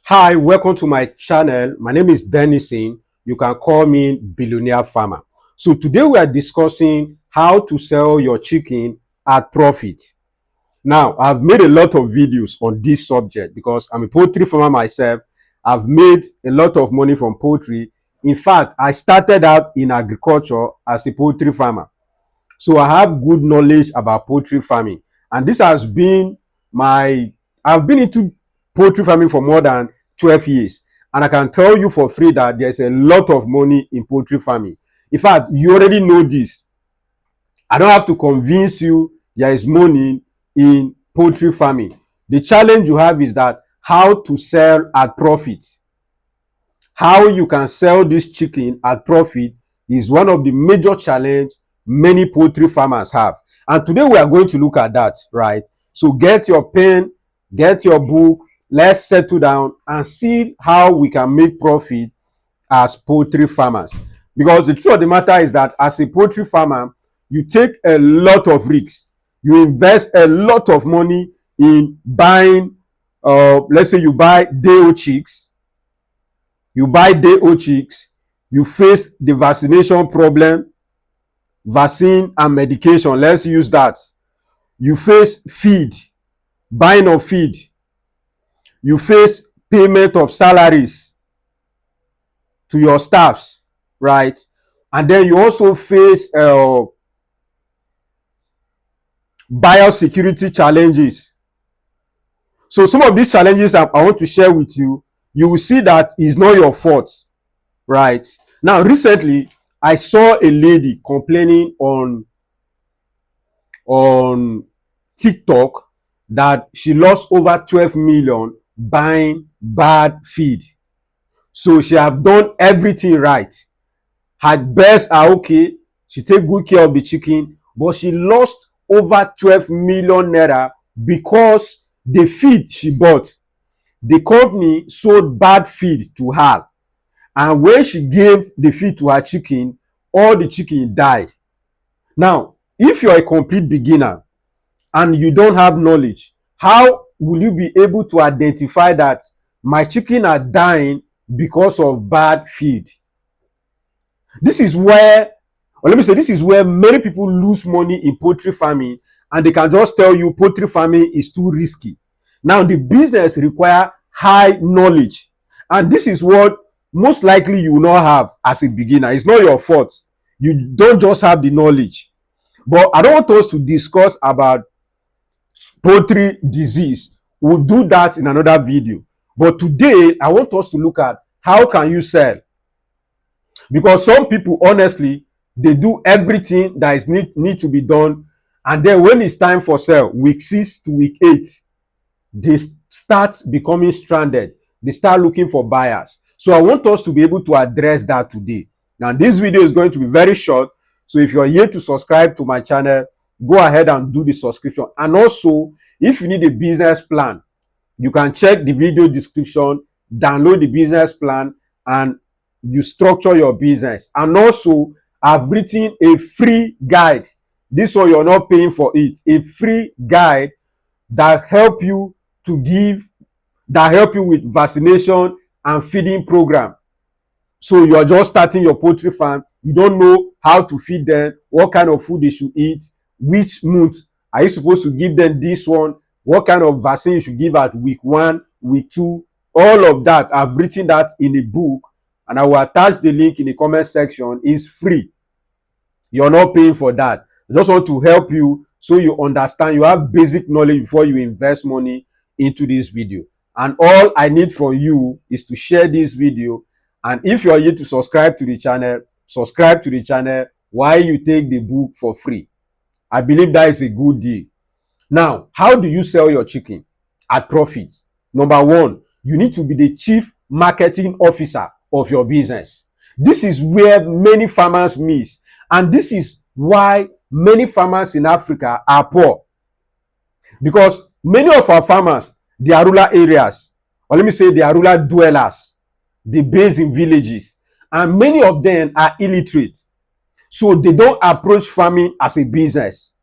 Hi, welcome to my channel. My name is Denison. You can call me Billionaire Farmer. So today we are discussing how to sell your chicken at profit. Now, I've made a lot of videos on this subject because I'm a poultry farmer myself. I've made a lot of money from poultry. In fact, I started out in agriculture as a poultry farmer. So I have good knowledge about poultry farming. And this has been I've been into poultry farming for more than 12 years. And I can tell you for free that there's a lot of money in poultry farming. In fact, you already know this. I don't have to convince you there is money in poultry farming. The challenge you have is that how to sell at profit. How you can sell this chicken at profit is one of the major challenge many poultry farmers have. And today we are going to look at that, right? So get your pen, get your book, let's settle down and see how we can make profit as poultry farmers. Because the truth of the matter is that as a poultry farmer, you take a lot of risks. You invest a lot of money in buying, let's say you buy day-old chicks, you face the vaccination problem, vaccine and medication, let's use that. You face feed, buying of feed. You face payment of salaries to your staffs, right? And then you also face biosecurity challenges. So some of these challenges I want to share with you, you will see that it's not your fault, right? Now, recently, I saw a lady complaining on TikTok that she lost over 12 million buying bad feed. So she have done everything right. Her birds are okay. She take good care of the chicken, but she lost over 12 million naira because the feed she bought, the company sold bad feed to her. And when she gave the feed to her chicken, all the chicken died. Now, if you're a complete beginner and you don't have knowledge, how will you be able to identify that my chicken are dying because of bad feed? This is where, or let me say, this is where many people lose money in poultry farming, and they can just tell you poultry farming is too risky. Now, the business require high knowledge, and this is what most likely you will not have as a beginner. It's not your fault. You don't just have the knowledge. But I don't want us to discuss about poultry disease. We'll do that in another video. But today, I want us to look at how can you sell. Because some people, honestly, they do everything that is need to be done. And then when it's time for sale, week 6 to week 8, they start becoming stranded. They start looking for buyers. So I want us to be able to address that today. Now, this video is going to be very short. So if you're here to subscribe to my channel, go ahead and do the subscription. And also, if you need a business plan, you can check the video description, download the business plan, and you structure your business. And also, I've written a free guide. This one, you're not paying for it. A free guide that help you with vaccination and feeding program. So you're just starting your poultry farm. You don't know how to feed them, what kind of food they should eat, which month are you supposed to give them this one, what kind of vaccine you should give at week 1, week 2. All of that, I've written that in a book, and I will attach the link in the comment section. It's free. You're not paying for that. I just want to help you so you understand, you have basic knowledge before you invest money into this video. And all I need from you is to share this video. And if you are here to subscribe to the channel, subscribe to the channel while you take the book for free. I believe that is a good deal. Now, how do you sell your chicken at profit? Number 1, you need to be the chief marketing officer of your business. This is where many farmers miss. And this is why many farmers in Africa are poor. Because many of our farmers, they are rural areas, or let me say they are rural dwellers. They base in villages. And many of them are illiterate. So they don't approach farming as a business.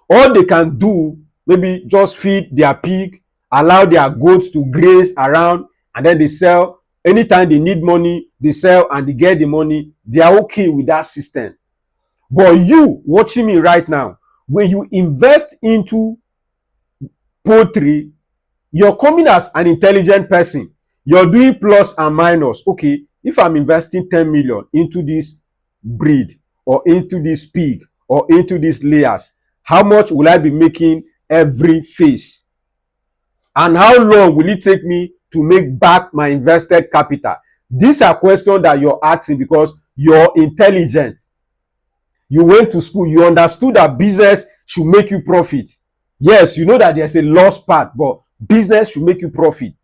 All they can do, maybe just feed their pig, allow their goats to graze around, and then they sell. Anytime they need money, they sell and they get the money. They are okay with that system. But you watching me right now, when you invest into poultry, you're coming as an intelligent person. You're doing plus and minus. Okay, if I'm investing 10 million into this breed or into this pig or into these layers, how much will I be making every phase? And how long will it take me to make back my invested capital? These are questions that you're asking because you're intelligent. You went to school, you understood that business should make you profit. Yes, you know that there's a loss part, but business should make you profit.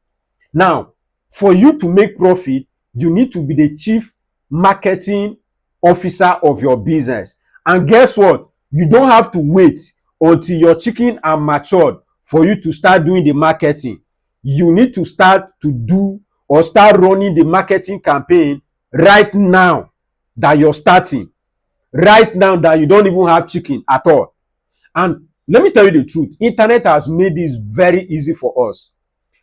Now, for you to make profit, you need to be the chief marketing officer of your business. And guess what? You don't have to wait until your chicken are matured for you to start doing the marketing. You need to start to do or start running the marketing campaign right now that you're starting. Right now that you don't even have chicken at all. And let me tell you the truth, internet has made this very easy for us,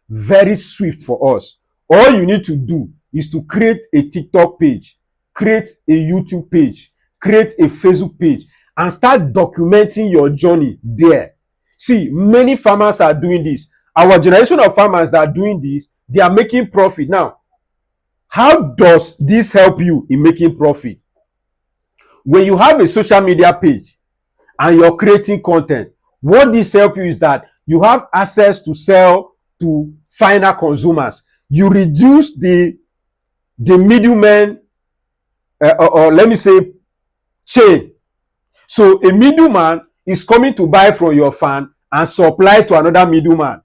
very swift for us. All you need to do is to create a TikTok page, create a YouTube page, create a Facebook page, and start documenting your journey there. See, many farmers are doing this. Our generation of farmers that are doing this, they are making profit. Now, how does this help you in making profit? When you have a social media page and you're creating content, what this help you is that you have access to sell to final consumers. You reduce the middlemen, or let me say chain. So a middleman is coming to buy from your farm and supply to another middleman.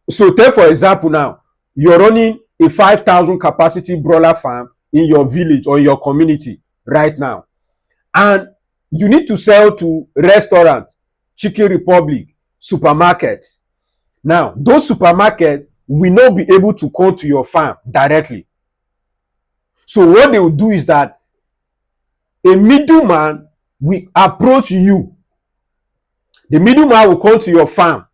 So take for example now, you're running a 5,000 capacity broiler farm in your village or in your community right now, and you need to sell to restaurants, Chicken Republic, supermarkets. Now, those supermarkets will not be able to come to your farm directly. So what they will do is that a middleman will approach you. The middleman will come to your farm,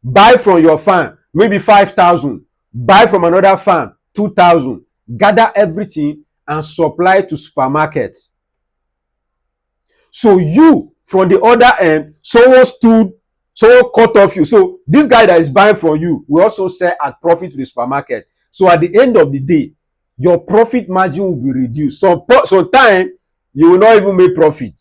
buy from your farm, maybe 5,000, buy from another farm, 2,000, gather everything and supply to supermarkets. So you, from the other end, someone cut off you. So this guy that is buying from you will also sell at profit to the supermarket. So at the end of the day, your profit margin will be reduced. Sometimes you will not even make profit.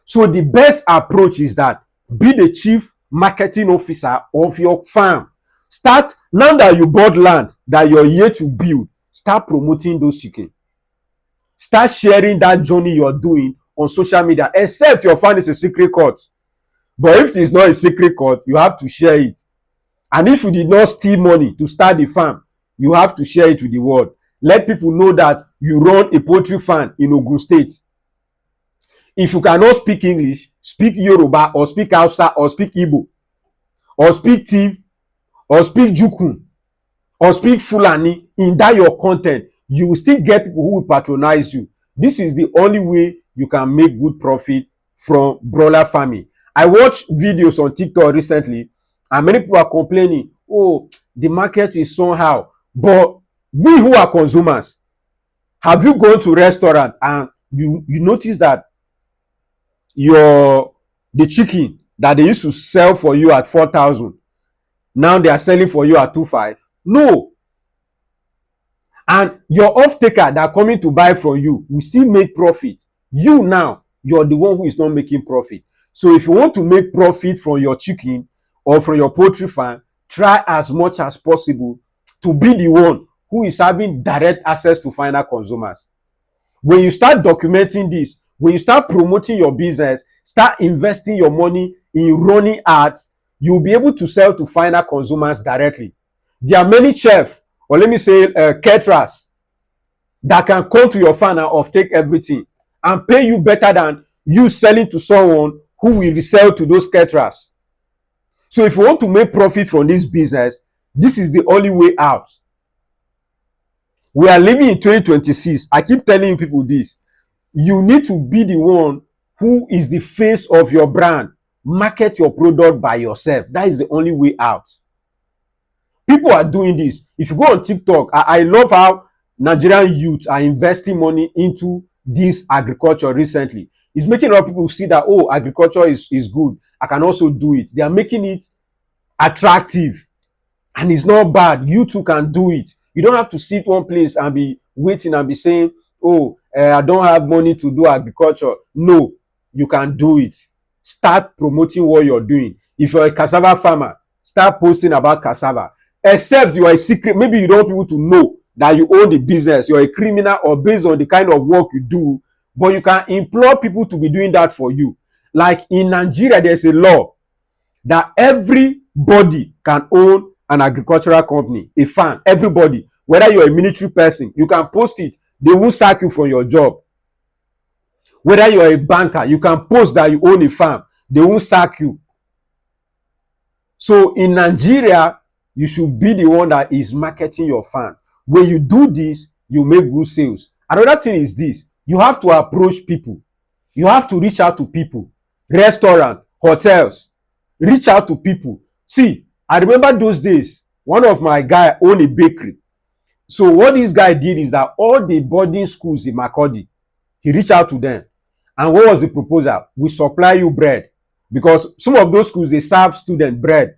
So the best approach is that be the chief marketing officer of your farm. Start, now that you bought land that you're here to build, start promoting those chicken. Start sharing that journey you're doing on social media, except your farm is a secret court. But if it is not a secret court, you have to share it. And if you did not steal money to start the farm, you have to share it with the world. Let people know that you run a poultry farm in Ogun State. If you cannot speak English, speak Yoruba or speak Hausa or speak Igbo or speak Tiv or speak Jukun or speak Fulani in that your content. You will still get people who will patronize you. This is the only way you can make good profit from broiler farming. I watched videos on TikTok recently and many people are complaining, oh, the market is somehow. But we who are consumers, have you gone to restaurant and you notice that the chicken that they used to sell for you at 4,000, now they are selling for you at 2,500? No. And your off-taker that are coming to buy from you will still make profit. You now, you're the one who is not making profit. So if you want to make profit from your chicken or from your poultry farm, try as much as possible to be the one who is having direct access to final consumers. When you start documenting this, when you start promoting your business, start investing your money in running ads, you'll be able to sell to final consumers directly. There are many chefs, or let me say caterers, that can come to your farm and offtake everything and pay you better than you selling to someone who will resell to those caterers. So if you want to make profit from this business, this is the only way out. We are living in 2026. I keep telling people this. You need to be the one who is the face of your brand. Market your product by yourself. That is the only way out. People are doing this. If you go on TikTok, I love how Nigerian youth are investing money into this agriculture recently. It's making a lot of people see that, oh, agriculture is good. I can also do it. They are making it attractive, and it's not bad. You too can do it. You don't have to sit one place and be waiting and be saying, oh, I don't have money to do agriculture. No, you can do it. Start promoting what you're doing. If you're a cassava farmer, start posting about cassava. Except you are a secret, maybe you don't want people to know that you own the business, you're a criminal, or based on the kind of work you do, but you can implore people to be doing that for you. Like in Nigeria, there's a law that everybody can own an agricultural company, a farm. Everybody, whether you're a military person, you can post it. They won't sack you from your job. Whether you're a banker, you can post that you own a farm. They won't sack you. So in Nigeria, you should be the one that is marketing your farm. When you do this, you make good sales. Another thing is this: you have to approach people. You have to reach out to people. Restaurants, hotels, reach out to people. See, I remember those days, one of my guy owned a bakery. So what this guy did is that all the boarding schools in Makurdi, he reached out to them. And what was the proposal? We supply you bread. Because some of those schools, they serve students bread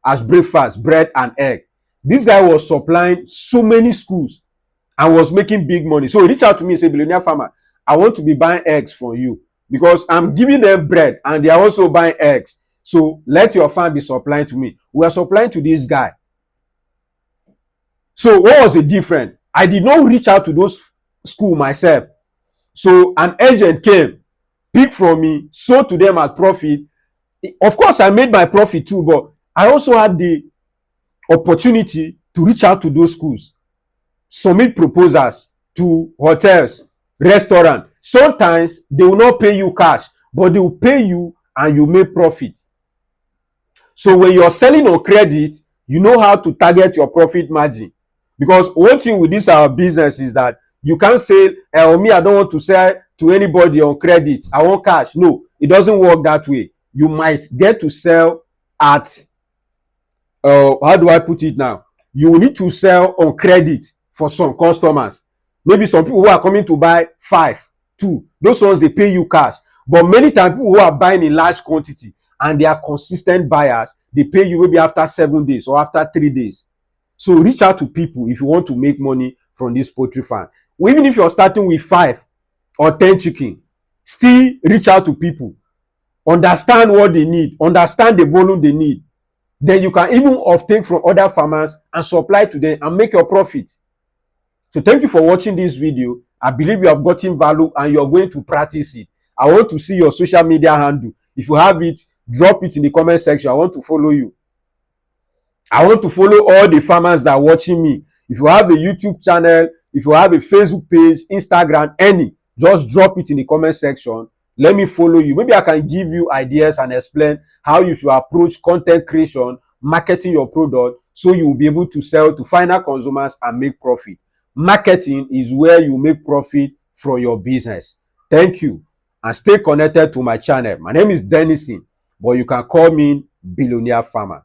as breakfast, bread and egg. This guy was supplying so many schools and was making big money. So he reached out to me and said, Billionaire Farmer, I want to be buying eggs from you because I'm giving them bread and they are also buying eggs. So let your farm be supplying to me. We are supplying to this guy. So what was the difference? I did not reach out to those schools myself. So an agent came, picked from me, sold to them at profit. Of course, I made my profit too, but I also had the opportunity to reach out to those schools, submit proposals to hotels, restaurants. Sometimes they will not pay you cash, but they will pay you and you make profit. So when you're selling on credit, you know how to target your profit margin. Because one thing with this our business is that you can't say, me, I don't want to sell to anybody on credit. I want cash. No, it doesn't work that way. You might get to sell at, how do I put it now? You will need to sell on credit for some customers. Maybe some people who are coming to buy 5, 2. Those ones, they pay you cash. But many times, people who are buying in large quantity and they are consistent buyers, they pay you maybe after 7 days or after 3 days. So reach out to people if you want to make money from this poultry farm. Even if you're starting with 5 or 10 chicken, still reach out to people. Understand what they need. Understand the volume they need. Then you can even obtain from other farmers and supply to them and make your profit. So thank you for watching this video. I believe you have gotten value and you're going to practice it. I want to see your social media handle. If you have it, drop it in the comment section. I want to follow you. I want to follow all the farmers that are watching me. If you have a YouTube channel, if you have a Facebook page, Instagram, any, just drop it in the comment section. Let me follow you. Maybe I can give you ideas and explain how you should approach content creation, marketing your product, so you will be able to sell to final consumers and make profit. Marketing is where you make profit from your business. Thank you, and stay connected to my channel. My name is Denison, but you can call me Billionaire Farmer.